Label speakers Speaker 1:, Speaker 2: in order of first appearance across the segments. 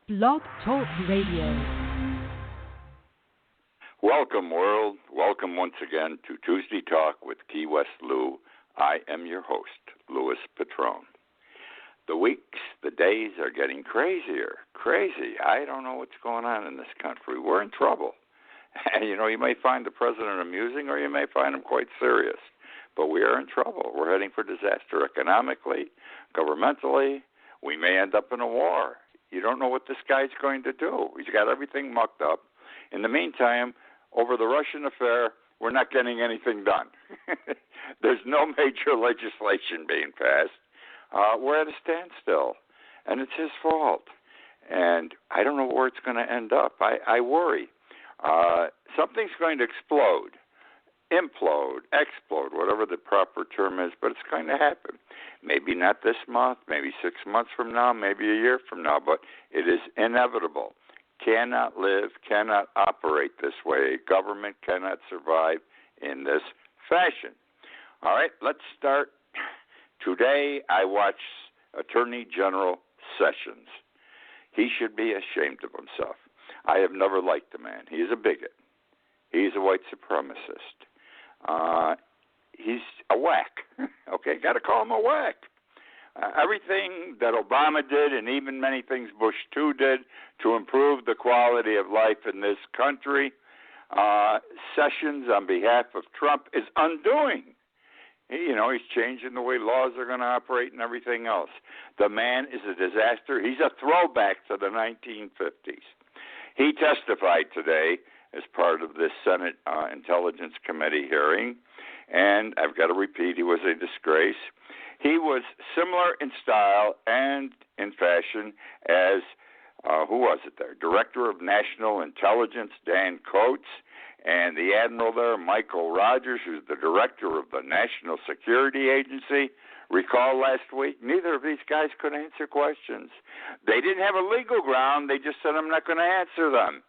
Speaker 1: Blog Talk Radio.
Speaker 2: Welcome, world. Welcome once again to Tuesday Talk with Key West Lou. I am your host, Louis Patron. The weeks, the days are getting crazier. Crazy. I don't know what's going on in this country. We're in trouble. And, you may find the president amusing or you may find him quite serious. But we are in trouble. We're heading for disaster economically, governmentally. We may end up in a war. You don't know what this guy's going to do. He's got everything mucked up. In the meantime, over the Russian affair, we're not getting anything done. There's no major legislation being passed. We're at a standstill, and it's his fault. And I don't know where it's going to end up. I worry. Something's going to explode, implode, explode, whatever the proper term is, but it's going to happen. Maybe not this month, maybe 6 months from now, maybe a year from now, but it is inevitable. Cannot live, cannot operate this way. Government cannot survive in this fashion. All right, let's start. Today I watched Attorney General Sessions. He should be ashamed of himself. I have never liked the man. He is a bigot. He's a white supremacist. He's a whack. Okay, got to call him a whack. Everything that Obama did and even many things Bush too did to improve the quality of life in this country, Sessions on behalf of Trump is undoing. He's changing the way laws are going to operate and everything else. The man is a disaster. He's a throwback to the 1950s. He testified today as part of this Senate Intelligence Committee hearing, and I've got to repeat, he was a disgrace. He was similar in style and in fashion as, who was it there? Director of National Intelligence, Dan Coates, and the Admiral there, Michael Rogers, who's the Director of the National Security Agency. Recall last week, neither of these guys could answer questions. They didn't have a legal ground. They just said, I'm not going to answer them.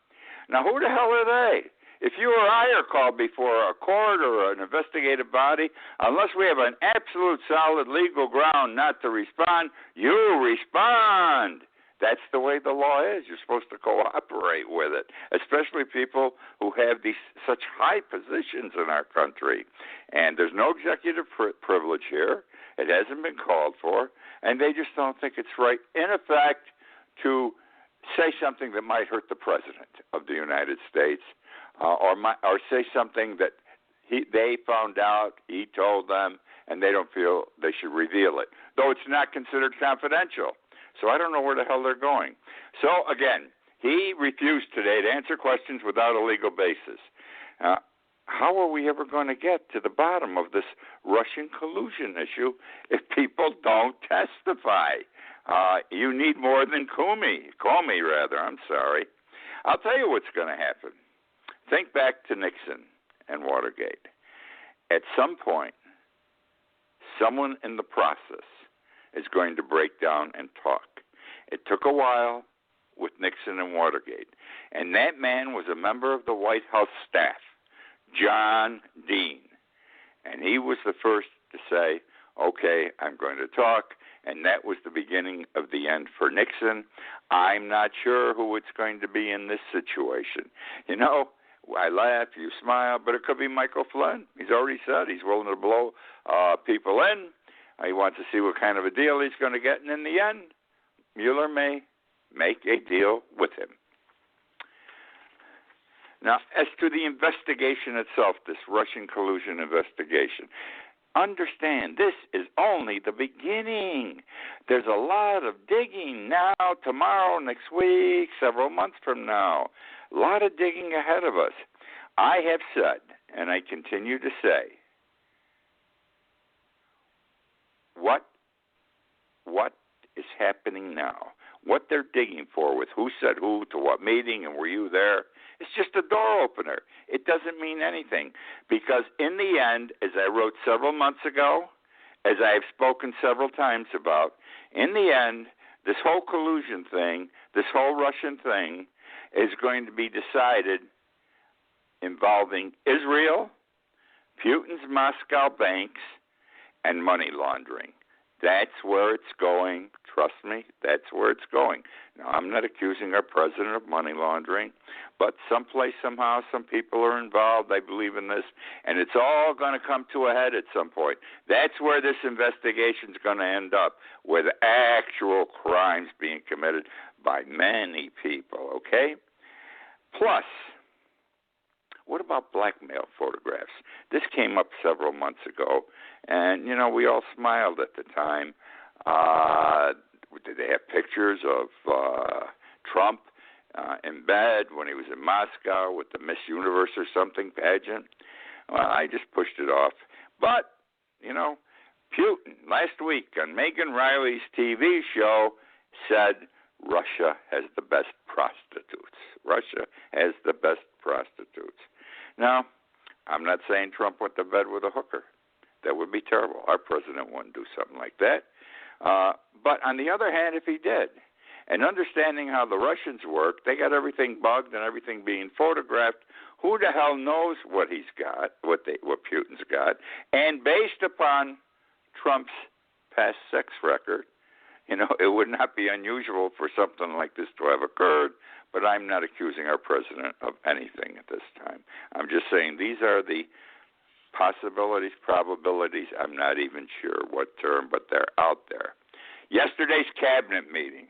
Speaker 2: Now, who the hell are they? If you or I are called before a court or an investigative body, unless we have an absolute solid legal ground not to respond, you respond. That's the way the law is. You're supposed to cooperate with it, especially people who have these such high positions in our country. And there's no executive privilege here. It hasn't been called for, and they just don't think it's right, in effect, to say something that might hurt the president of the United States, or say something that they found out, he told them, and they don't feel they should reveal it, though it's not considered confidential. So I don't know where the hell they're going. So, again, he refused today to answer questions without a legal basis. How are we ever going to get to the bottom of this Russian collusion issue if people don't testify? You need more than Comey. I'm sorry. I'll tell you what's going to happen. Think back to Nixon and Watergate. At some point, someone in the process is going to break down and talk. It took a while with Nixon and Watergate, and that man was a member of the White House staff, John Dean, and he was the first to say, okay, I'm going to talk, and that was the beginning of the end for Nixon. I'm not sure who it's going to be in this situation. I laugh, you smile, but it could be Michael Flynn. He's already said he's willing to blow people in. He wants to see what kind of a deal he's going to get, and in the end, Mueller may make a deal with him. Now, as to the investigation itself, this Russian collusion investigation, understand this is only the beginning. There's a lot of digging now, tomorrow, next week, several months from now. A lot of digging ahead of us. I have said, and I continue to say, what is happening now, what they're digging for, with who said who to what meeting and were you there, it's just a door opener. It doesn't mean anything, because in the end, as I wrote several months ago, as I have spoken several times about, in the end, this whole collusion thing, this whole Russian thing is going to be decided involving Israel, Putin's Moscow banks, and money laundering. That's where it's going. Trust me, that's where it's going. Now, I'm not accusing our president of money laundering, but someplace, somehow, some people are involved. They believe in this, and it's all going to come to a head at some point. That's where this investigation is going to end up, with actual crimes being committed by many people, okay? Plus, what about blackmail photographs? This came up several months ago, and, we all smiled at the time. Did they have pictures of Trump in bed when he was in Moscow with the Miss Universe or something pageant? Well, I just pushed it off. But, Putin last week on Megan Riley's TV show said Russia has the best prostitutes. Russia has the best prostitutes. Now, I'm not saying Trump went to bed with a hooker. That would be terrible. Our president wouldn't do something like that. But on the other hand, if he did, and understanding how the Russians work, they got everything bugged and everything being photographed. Who the hell knows what he's got, what Putin's got? And based upon Trump's past sex record, it would not be unusual for something like this to have occurred. But I'm not accusing our president of anything at this time. I'm just saying these are the possibilities, probabilities. I'm not even sure what term, but they're out there. Yesterday's cabinet meeting.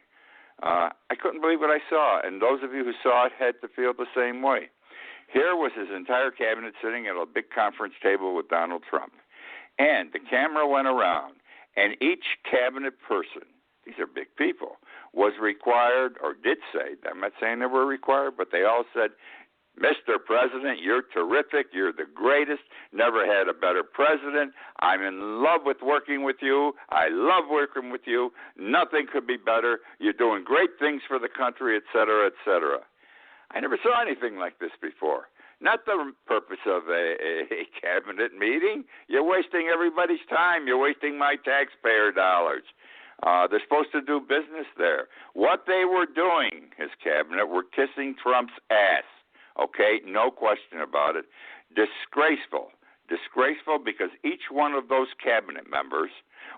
Speaker 2: I couldn't believe what I saw, and those of you who saw it had to feel the same way. Here was his entire cabinet sitting at a big conference table with Donald Trump. And the camera went around, and each cabinet person, these are big people, was required, or did say, I'm not saying they were required, but they all said, Mr. President, you're terrific. You're the greatest. Never had a better president. I'm in love with working with you. I love working with you. Nothing could be better. You're doing great things for the country, et cetera, et cetera. I never saw anything like this before. Not the purpose of a cabinet meeting. You're wasting everybody's time. You're wasting my taxpayer dollars. They're supposed to do business there. What they were doing, his cabinet, were kissing Trump's ass. Okay, no question about it. Disgraceful. Disgraceful because each one of those cabinet members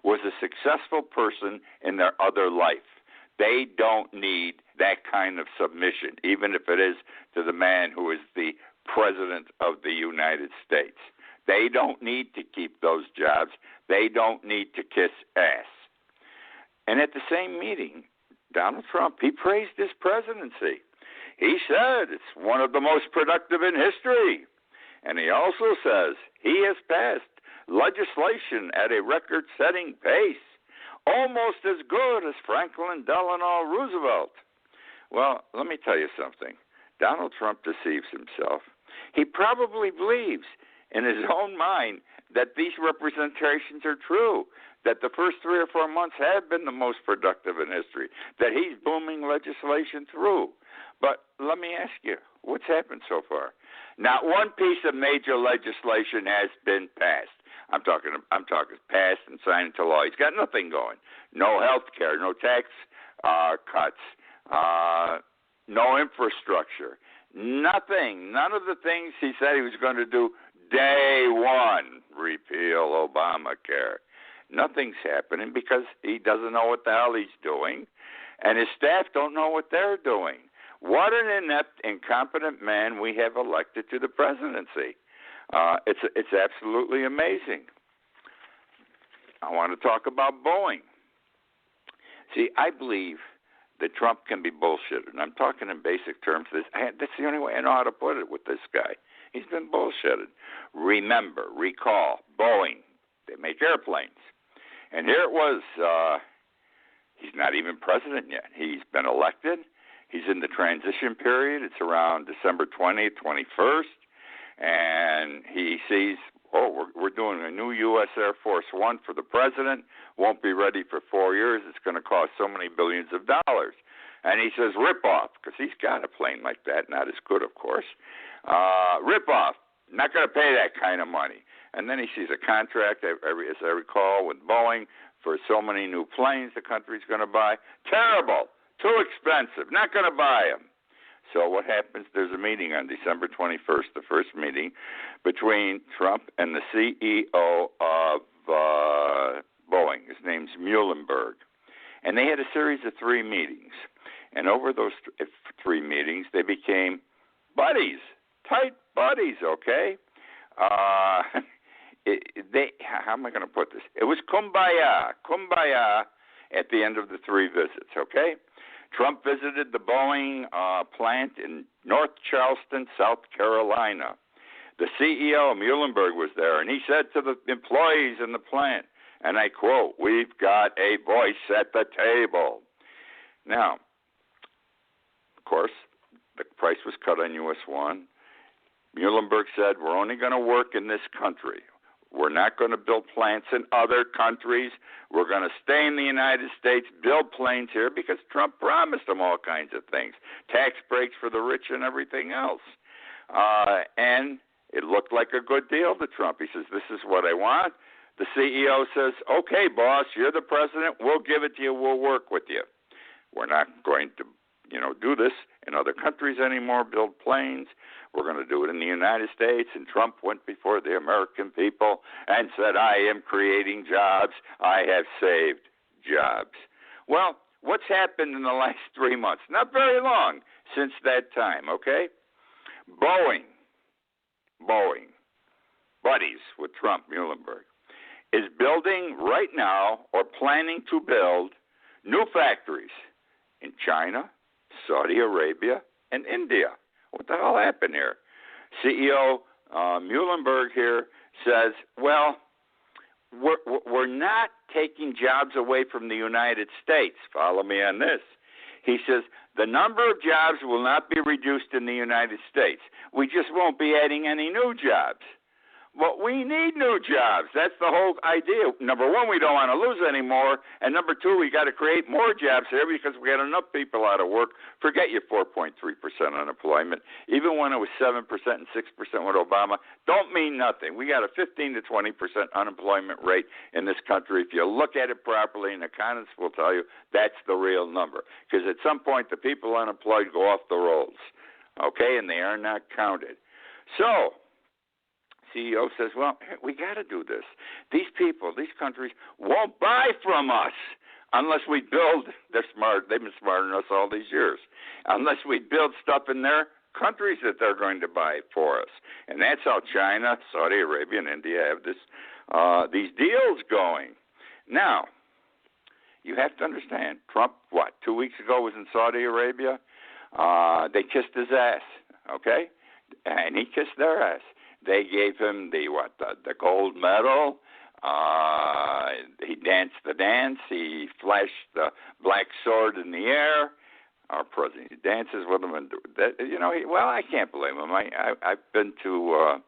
Speaker 2: was a successful person in their other life. They don't need that kind of submission, even if it is to the man who is the President of the United States. They don't need to keep those jobs. They don't need to kiss ass. And at the same meeting, Donald Trump, he praised his presidency. He said it's one of the most productive in history. And he also says he has passed legislation at a record-setting pace, almost as good as Franklin Delano Roosevelt. Well, let me tell you something. Donald Trump deceives himself. He probably believes in his own mind that these representations are true, that the first 3 or 4 months have been the most productive in history, that he's booming legislation through. But let me ask you, what's happened so far? Not one piece of major legislation has been passed. I'm talking passed and signed into law. He's got nothing going. No health care, no tax cuts, no infrastructure, nothing. None of the things he said he was going to do day one, repeal Obamacare. Nothing's happening because he doesn't know what the hell he's doing, and his staff don't know what they're doing. What an inept, incompetent man we have elected to the presidency. It's absolutely amazing. I want to talk about Boeing. See, I believe that Trump can be bullshitted, and I'm talking in basic terms. That's the only way I know how to put it with this guy. He's been bullshitted. Recall, Boeing, they make airplanes. And here it was, he's not even president yet. He's been elected. He's in the transition period. It's around December 20th, 21st. And he sees, we're doing a new U.S. Air Force One for the president. Won't be ready for 4 years. It's going to cost so many billions of dollars. And he says, rip off, because he's got a plane like that. Not as good, of course. Rip off. Not going to pay that kind of money. And then he sees a contract, as I recall, with Boeing for so many new planes the country's going to buy. Terrible. Too expensive. Not going to buy them. So what happens? There's a meeting on December 21st, the first meeting, between Trump and the CEO of Boeing. His name's Muhlenberg. And they had a series of 3 meetings. And over those 3 meetings, they became buddies, tight buddies, okay? How am I going to put this? It was kumbaya at the end of the 3 visits, okay? Trump visited the Boeing plant in North Charleston, South Carolina. The CEO, Muhlenberg, was there, and he said to the employees in the plant, and I quote, "We've got a voice at the table." Now, of course, the price was cut on US 1. Muhlenberg said, "We're only going to work in this country. We're not going to build plants in other countries. We're going to stay in the United States, build planes here," because Trump promised them all kinds of things, tax breaks for the rich and everything else. And it looked like a good deal to Trump. He says, "This is what I want." The CEO says, "Okay, boss, you're the president. We'll give it to you. We'll work with you. We're not going to, do this in other countries anymore, build planes. We're going to do it in the United States." And Trump went before the American people and said, "I am creating jobs. I have saved jobs." Well, what's happened in the last 3 months? Not very long since that time, okay? Boeing, buddies with Trump, Muhlenberg, is building right now or planning to build new factories in China, Saudi Arabia, and India. What the hell happened here? CEO Muhlenberg here says, well, we're not taking jobs away from the United States. Follow me on this. He says, the number of jobs will not be reduced in the United States. We just won't be adding any new jobs. Well, we need new jobs. That's the whole idea. Number one, we don't want to lose any more. And number two, we got to create more jobs here because we got enough people out of work. Forget your 4.3% unemployment. Even when it was 7% and 6% with Obama, don't mean nothing. We got a 15 to 20% unemployment rate in this country. If you look at it properly, and economists will tell you that's the real number. Because at some point, the people unemployed go off the rolls, okay, and they are not counted. So CEO says, well, we got to do this. These people, these countries won't buy from us unless we build. They're smart. They've been smarter than us all these years. Unless we build stuff in their countries that they're going to buy for us. And that's how China, Saudi Arabia, and India have these deals going. Now, you have to understand, Trump, 2 weeks ago was in Saudi Arabia? They kissed his ass, okay? And he kissed their ass. They gave him the gold medal. He danced the dance. He flashed the black sword in the air. Our president, he dances with them, and I can't blame him. I've been to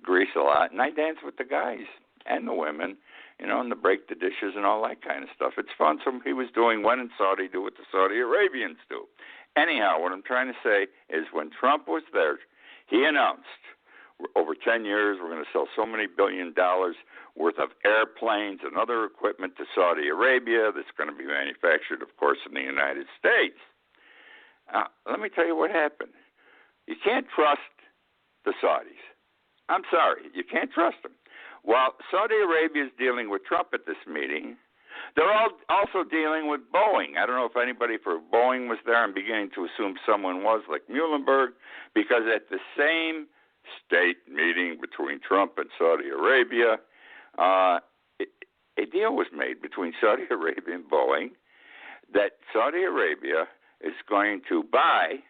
Speaker 2: Greece a lot, and I dance with the guys and the women, and to break the dishes and all that kind of stuff. It's fun. So he was doing when in Saudi, do what the Saudi Arabians do. Anyhow, what I'm trying to say is when Trump was there, he announced, over 10 years, we're going to sell so many $1 billion worth of airplanes and other equipment to Saudi Arabia that's going to be manufactured, of course, in the United States. Let me tell you what happened. You can't trust the Saudis. I'm sorry, you can't trust them. While Saudi Arabia is dealing with Trump at this meeting, they're all also dealing with Boeing. I don't know if anybody for Boeing was there. I'm beginning to assume someone was, like Muhlenberg, because at the same state meeting between Trump and Saudi Arabia, a deal was made between Saudi Arabia and Boeing that Saudi Arabia is going to buy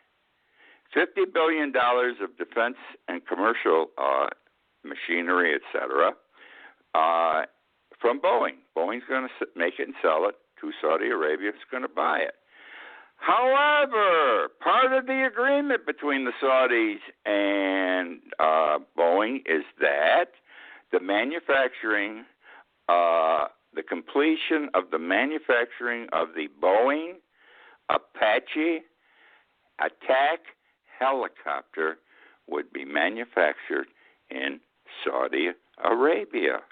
Speaker 2: $50 billion of defense and commercial machinery, etc., from Boeing. Boeing's going to make it and sell it to Saudi Arabia. It's going to buy it. However, part of the agreement between the Saudis and Boeing is that the completion of the manufacturing of the Boeing Apache attack helicopter would be manufactured in Saudi Arabia.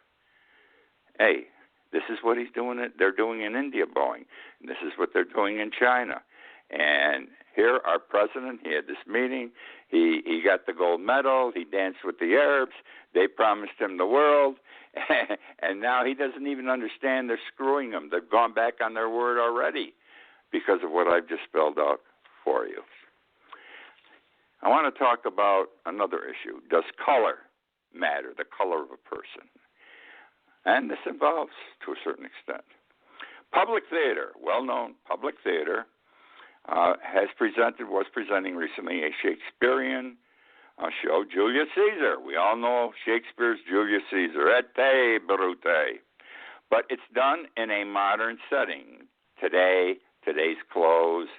Speaker 2: Hey, this is what they're doing in India, Boeing. And this is what they're doing in China. And here, our president, he had this meeting. He got the gold medal. He danced with the Arabs. They promised him the world. And now he doesn't even understand they're screwing him. They've gone back on their word already because of what I've just spelled out for you. I want to talk about another issue. Does color matter, the color of a person? And this involves, to a certain extent, public theater, well-known public theater, was presenting recently a Shakespearean show, Julius Caesar. We all know Shakespeare's Julius Caesar, et brute. But it's done in a modern setting. Today's clothes,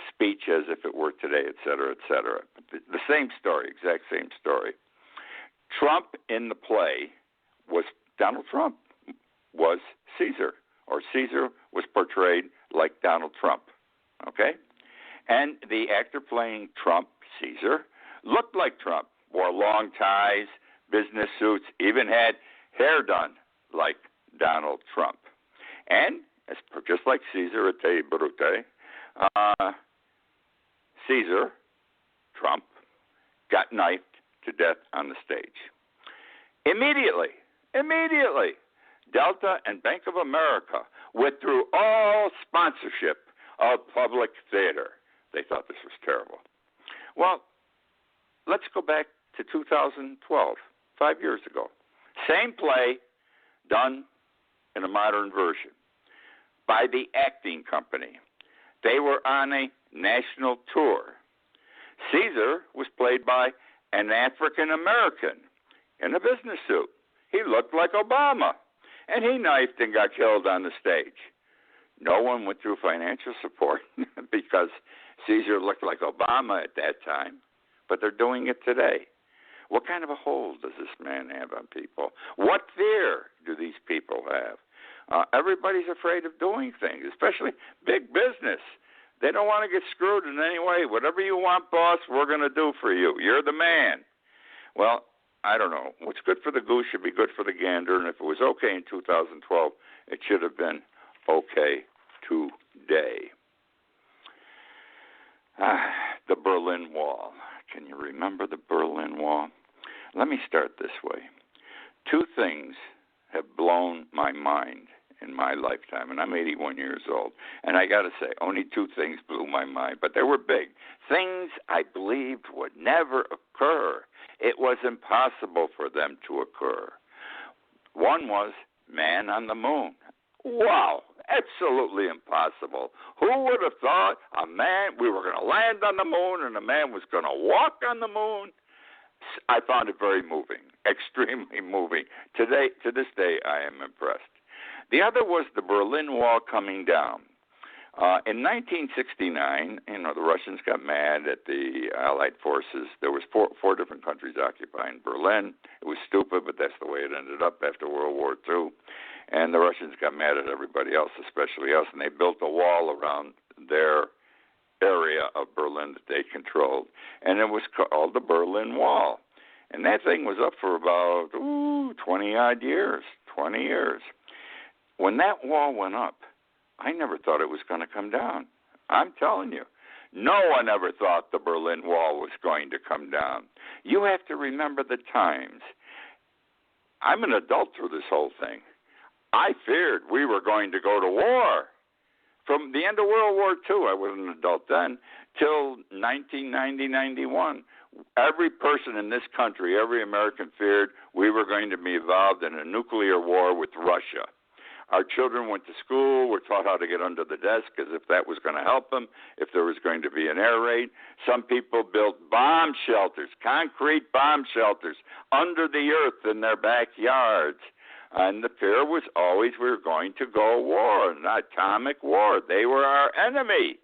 Speaker 2: speech as if it were today, et cetera, et cetera. The same story, exact same story. Trump in the play Donald Trump was Caesar, or Caesar was portrayed like Donald Trump, okay? And the actor playing Trump, Caesar, looked like Trump, wore long ties, business suits, even had hair done like Donald Trump. And just like Caesar, et brute, Caesar, Trump, got knifed to death on the stage. Immediately, Delta and Bank of America withdrew all sponsorship of public theater. They thought this was terrible. Well, let's go back to 2012, 5 years ago. Same play done in a modern version by the acting company. They were on a national tour. Caesar was played by an African American in a business suit. He looked like Obama, and he knifed and got killed on the stage. No one went through financial support because Caesar looked like Obama at that time, but they're doing it today. What kind of a hold does this man have on people? What fear do these people have? Everybody's afraid of doing things, especially big business. They don't want to get screwed in any way. Whatever you want, boss, we're going to do for you. You're the man. Well, I don't know. What's good for the goose should be good for the gander, and if it was okay in 2012, it should have been okay today. The Berlin Wall. Can you remember the Berlin Wall? Let me start this way. Two things have blown my mind in my lifetime, and I'm 81 years old. And I got to say, only two things blew my mind, but they were big. Things I believed would never occur. It was impossible for them to occur. One was man on the moon. Wow, absolutely impossible. Who would have thought we were going to land on the moon and a man was going to walk on the moon? I found it very moving, extremely moving. To this day, I am impressed. The other was the Berlin Wall coming down. In 1969, the Russians got mad at the Allied forces. There was four different countries occupying Berlin. It was stupid, but that's the way it ended up after World War II. And the Russians got mad at everybody else, especially us, and they built a wall around their area of Berlin that they controlled. And it was called the Berlin Wall. And that thing was up for about 20-odd years, 20 years. When that wall went up, I never thought it was going to come down. I'm telling you. No one ever thought the Berlin Wall was going to come down. You have to remember the times. I'm an adult through this whole thing. I feared we were going to go to war. From the end of World War II, I was an adult then, till 1990-91. Every person in this country, every American feared we were going to be involved in a nuclear war with Russia. Our children went to school, were taught how to get under the desk as if that was going to help them, if there was going to be an air raid. Some people built bomb shelters, concrete bomb shelters, under the earth in their backyards. And the fear was always we were going to go war, an atomic war. They were our enemy.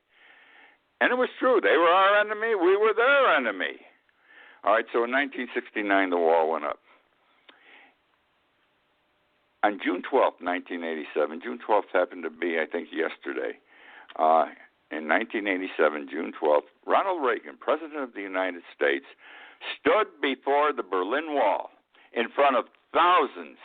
Speaker 2: And it was true. They were our enemy. We were their enemy. All right, so in 1969, the wall went up. On June 12th, 1987, June 12th happened to be, I think, yesterday. In 1987, June 12th, Ronald Reagan, President of the United States, stood before the Berlin Wall in front of thousands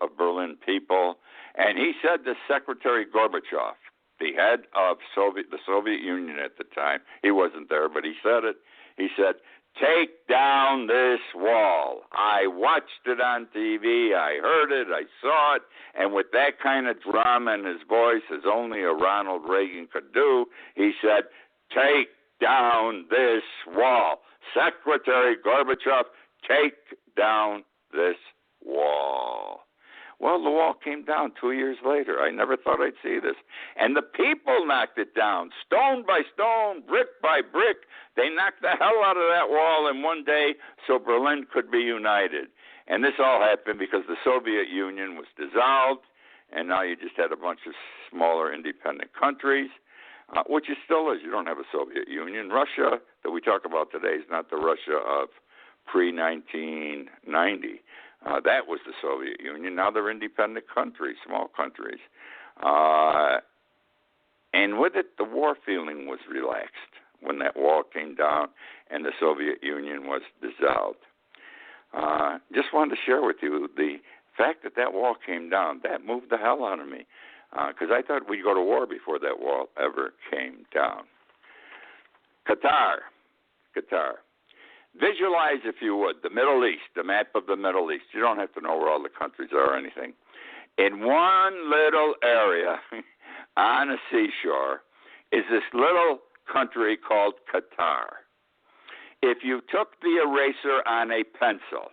Speaker 2: of Berlin people, and he said to Secretary Gorbachev, the head of the Soviet Union at the time, he wasn't there, but he said it. He said, take down this wall. I watched it on TV. I heard it. I saw it. And with that kind of drama in his voice, as only a Ronald Reagan could do, he said, take down this wall. Secretary Gorbachev, take down this wall. Well, the wall came down 2 years later. I never thought I'd see this. And the people knocked it down, stone by stone, brick by brick. They knocked the hell out of that wall in one day so Berlin could be united. And this all happened because the Soviet Union was dissolved, and now you just had a bunch of smaller independent countries, which it still is. You don't have a Soviet Union. Russia, that we talk about today, is not the Russia of pre-1990. That was the Soviet Union. Now they're independent countries, small countries. And with it, the war feeling was relaxed when that wall came down and the Soviet Union was dissolved. Just wanted to share with you the fact that that wall came down. That moved the hell out of me because I thought we'd go to war before that wall ever came down. Qatar. Visualize, if you would, the Middle East, the map of the Middle East. You don't have to know where all the countries are or anything. In one little area on a seashore is this little country called Qatar. If you took the eraser on a pencil,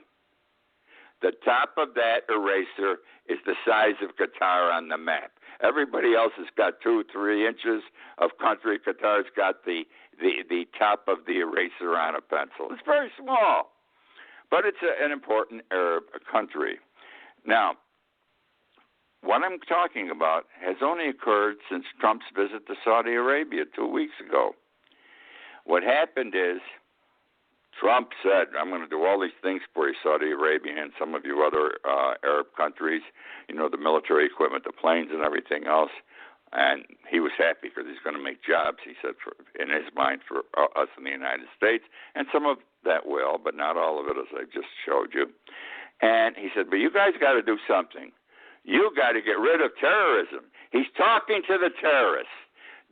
Speaker 2: the top of that eraser is the size of Qatar on the map. Everybody else has got 2-3 inches of country. Qatar's got the top of the eraser on a pencil. It's very small, but it's an important Arab country. Now, what I'm talking about has only occurred since Trump's visit to Saudi Arabia 2 weeks ago. What happened is Trump said, I'm going to do all these things for you, Saudi Arabia, and some of you other Arab countries, you know, the military equipment, the planes and everything else. And he was happy because he's going to make jobs, he said, in his mind, for us in the United States. And some of that will, but not all of it, as I just showed you. And he said, but you guys got to do something. You got to get rid of terrorism. He's talking to the terrorists.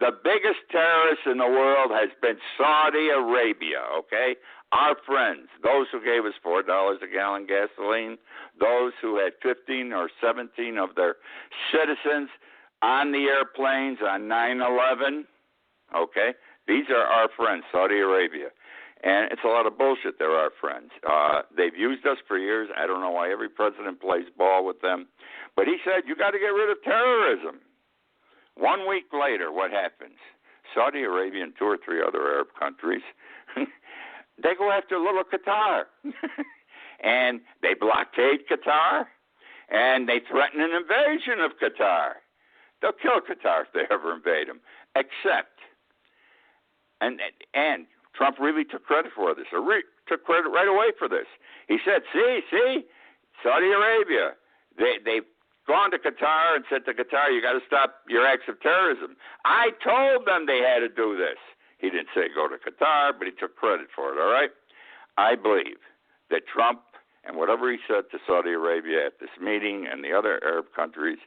Speaker 2: The biggest terrorist in the world has been Saudi Arabia, okay? Our friends, those who gave us $4 a gallon gasoline, those who had 15 or 17 of their citizens on the airplanes on 9/11, okay? These are our friends, Saudi Arabia. And it's a lot of bullshit. They're our friends. They've used us for years. I don't know why every president plays ball with them. But he said, you got to get rid of terrorism. 1 week later, what happens? Saudi Arabia and 2 or 3 other Arab countries, they go after little Qatar. And they blockade Qatar, and they threaten an invasion of Qatar. They'll kill Qatar if they ever invade them. Except, and Trump really took credit for this, or took credit right away for this. He said, see, Saudi Arabia, they've gone to Qatar and said to Qatar, you got to stop your acts of terrorism. I told them they had to do this. He didn't say go to Qatar, but he took credit for it, all right? I believe that Trump and whatever he said to Saudi Arabia at this meeting and the other Arab countries,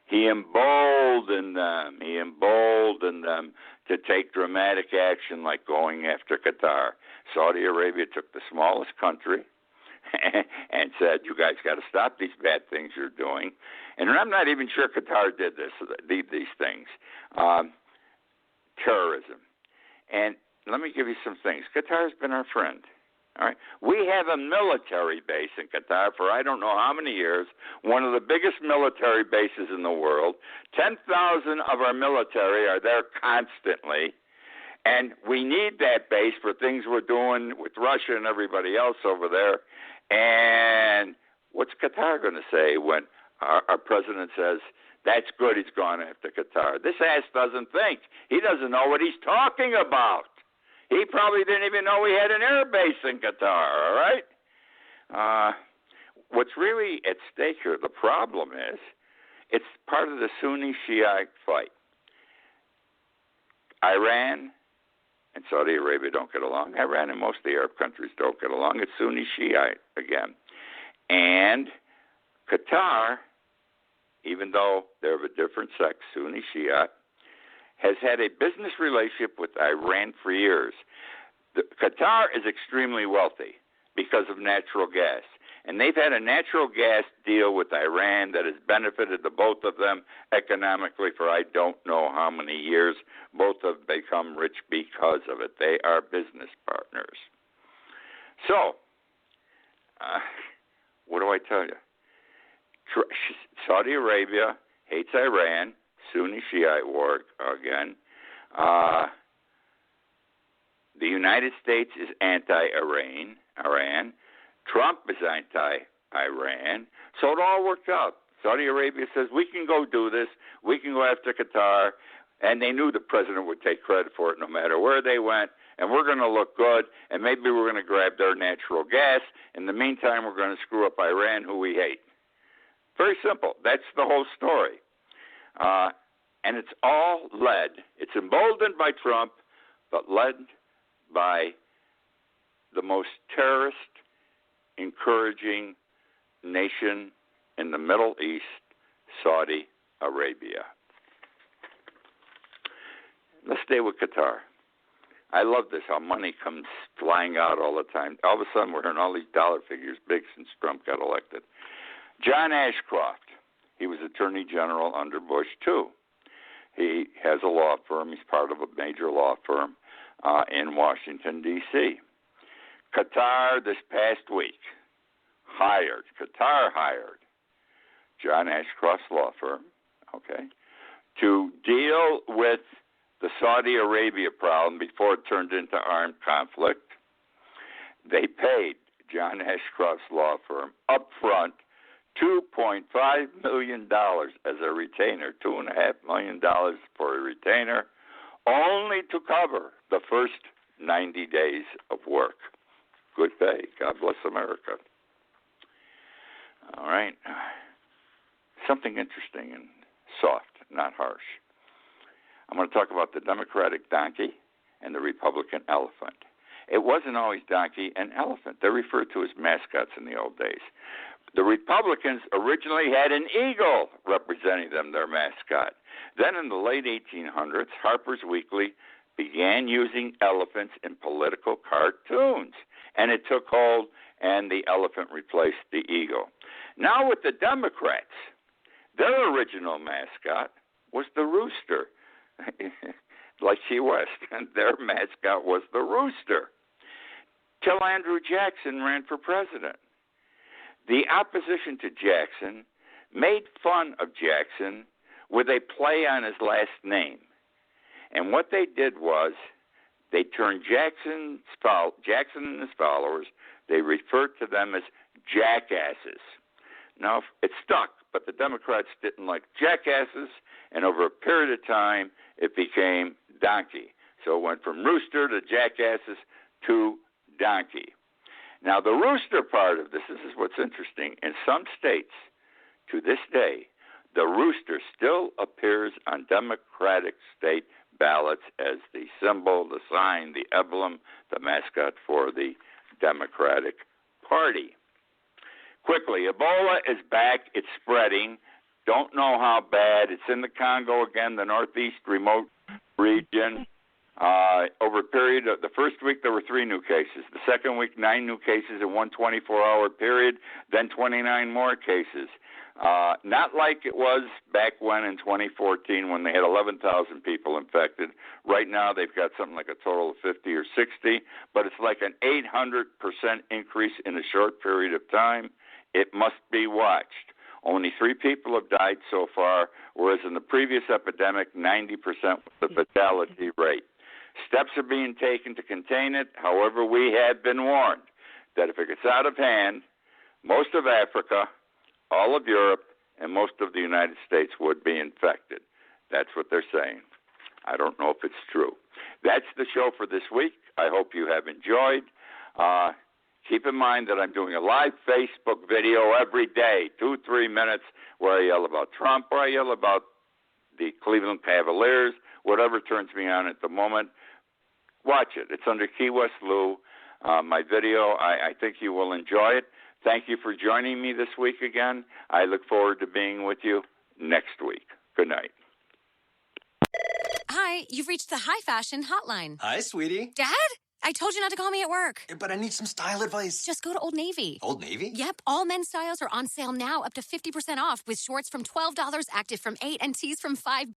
Speaker 2: he emboldened them to take dramatic action like going after Qatar. Saudi Arabia took the smallest country and said, you guys got to stop these bad things you're doing. And I'm not even sure Qatar did these things. Terrorism. And let me give you some things. Qatar's been our friend. All right. We have a military base in Qatar for I don't know how many years, one of the biggest military bases in the world. 10,000 of our military are there constantly, and we need that base for things we're doing with Russia and everybody else over there. And what's Qatar going to say when our president says, that's good, he's gone after Qatar? This ass doesn't think. He doesn't know what he's talking about. He probably didn't even know we had an air base in Qatar, all right? What's really at stake here, the problem is, it's part of the Sunni-Shiite fight. Iran and Saudi Arabia don't get along. Iran and most of the Arab countries don't get along. It's Sunni-Shiite again. And Qatar, even though they're of a different sect, Sunni-Shiite, has had a business relationship with Iran for years. Qatar is extremely wealthy because of natural gas. And they've had a natural gas deal with Iran that has benefited the both of them economically for I don't know how many years. Both have become rich because of it. They are business partners. So, what do I tell you? Saudi Arabia hates Iran, Sunni Shiite war again. The United States is anti-Iran. Trump is anti-Iran. So it all worked out. Saudi Arabia says, we can go do this. We can go after Qatar. And they knew the president would take credit for it no matter where they went. And we're going to look good. And maybe we're going to grab their natural gas. In the meantime, we're going to screw up Iran, who we hate. Very simple. That's the whole story. And it's all led. It's emboldened by Trump, but led by the most terrorist encouraging nation in the Middle East, Saudi Arabia. Let's stay with Qatar. I love this, how money comes flying out all the time. All of a sudden, we're hearing all these dollar figures big since Trump got elected. John Ashcroft, he was Attorney General under Bush, too. He has a law firm. He's part of a major law firm in Washington, D.C. Qatar this past week Qatar hired John Ashcroft's law firm, to deal with the Saudi Arabia problem before it turned into armed conflict. They paid John Ashcroft's law firm up front $2.5 million as a retainer, $2.5 million for a retainer, only to cover the first 90 days of work. Good pay. God bless America. All right. Something interesting and soft, not harsh. I'm going to talk about the Democratic donkey and the Republican elephant. It wasn't always donkey and elephant. They're referred to as mascots in the old days. The Republicans originally had an eagle representing them, their mascot. Then in the late 1800s, Harper's Weekly began using elephants in political cartoons. And it took hold, and the elephant replaced the eagle. Now with the Democrats, their original mascot was the rooster, like Key West, and their mascot was the rooster, till Andrew Jackson ran for president. The opposition to Jackson made fun of Jackson with a play on his last name. And what they did was they turned Jackson and his followers, they referred to them as jackasses. Now, it stuck, but the Democrats didn't like jackasses, and over a period of time, it became donkey. So it went from rooster to jackasses to donkey. Now, the rooster part of this is what's interesting. In some states, to this day, the rooster still appears on Democratic state ballots as the symbol, the sign, the emblem, the mascot for the Democratic Party. Quickly, Ebola is back. It's spreading. Don't know how bad. It's in the Congo again, the northeast remote region. Over a period of the first week, there were 3 new cases. The second week, 9 new cases in one 24-hour period, then 29 more cases. Not like it was back when in 2014 when they had 11,000 people infected. Right now, they've got something like a total of 50 or 60, but it's like an 800% increase in a short period of time. It must be watched. Only 3 people have died so far, whereas in the previous epidemic, 90% was the fatality rate. Steps are being taken to contain it. However, we have been warned that if it gets out of hand, most of Africa, all of Europe, and most of the United States would be infected. That's what they're saying. I don't know if it's true. That's the show for this week. I hope you have enjoyed. Keep in mind that I'm doing a live Facebook video every day, 2-3 minutes, where I yell about Trump, or I yell about the Cleveland Cavaliers, whatever turns me on at the moment. Watch it. It's under Key West Lou. My video, I think you will enjoy it. Thank you for joining me this week again. I look forward to being with you next week. Good night.
Speaker 3: Hi, you've reached the High Fashion Hotline.
Speaker 4: Hi, sweetie.
Speaker 3: Dad? I told you not to call me at work.
Speaker 4: But I need some style advice.
Speaker 3: Just go to Old Navy.
Speaker 4: Old Navy?
Speaker 3: Yep, all men's styles are on sale now, up to 50% off, with shorts from $12 active from 8 and tees from $5.